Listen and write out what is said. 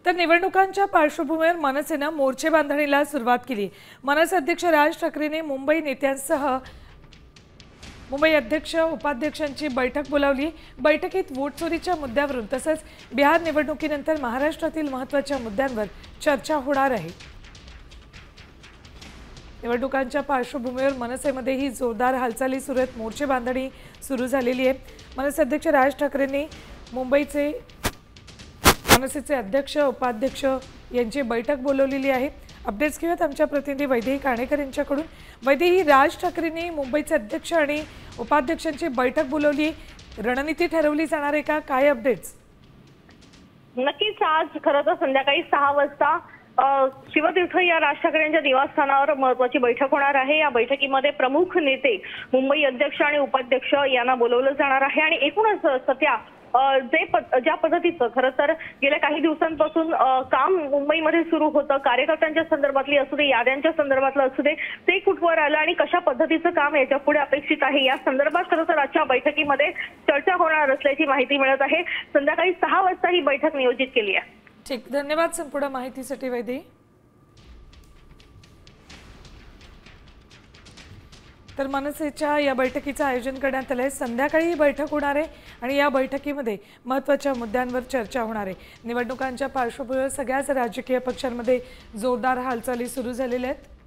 तर निवडणुकांच्या पार्श्वभूमीवर मनसेने मोर्चे बांधणीला सुरुवात केली। मनसे अध्यक्ष राज ठाकरेंनी मुंबई नेत्यांसह मुंबई अध्यक्ष उपाध्यक्षांची बैठक बोलावली। बैठकीत वोट चोरीच्या मुद्द्यावरून तसेच बिहार निवडणुकीनंतर महाराष्ट्रातील महत्त्वाच्या मुद्द्यांवर चर्चा होणार आहे। निवडणुकांच्या पार्श्वभूमीवर मनसेमध्ये ही जोरदार हालचाली सुरू आहेत। मोर्चे बांधणी सुरू झालेली आहे। मनसे अध्यक्ष राज ठाकरेंनी मुंबईचे मनसेचे अध्यक्ष उपाध्यक्ष यांची बैठक बोलवलेली आहे। अपडेट्स घेऊयात आमच्या प्रतिनिधी वैदेही काणेकर यांच्याकडून। वैदेही, राज ठाकरेंनी मुंबईचे अध्यक्ष आणि उपाध्यक्षांची बैठक बोलवली, रणनीती ठरवली जाणार आहे का? काय अपडेट्स? नक्कीच आज खरं तर संध्याकाळी 6 वाजता शिवतीर्थ या राज ठाकरे यांच्या निवासस्थानावर महत्त्वाची बैठक होणार आहे। या बैठकीमध्ये प्रमुख नेते मुंबई अध्यक्ष आणि उपाध्यक्ष यांना बोलवलं जाणार आहे आणि एकूणच सध्या ज्या पद्धतीचं खरं तर गेल्या काही दिवसांपासून काम मुंबईमध्ये सुरू होतं, कार्यकर्त्यांच्या संदर्भातली असू दे, याद्यांच्या संदर्भातलं असू दे, ते कुठवर आलं आणि कशा पद्धतीचं काम याच्या पुढे अपेक्षित आहे या संदर्भात खरं तर आजच्या बैठकीमध्ये चर्चा होणार असल्याची माहिती मिळत आहे। संध्याकाळी 6 वाजता ही बैठक नियोजित केली आहे। ठीक, धन्यवाद संपूर्ण माहितीसाठी वैदेही। तर मनसेच्या या बैठकीचं आयोजन करण्यात आलंय। संध्याकाळी ही बैठक होणार आहे आणि या बैठकीमध्ये महत्त्वाच्या मुद्द्यांवर चर्चा होणार आहे। निवडणुकांच्या पार्श्वभूमीवर सगळ्याच राजकीय पक्षांमध्ये जोरदार हालचाली सुरू झालेल्या आहेत।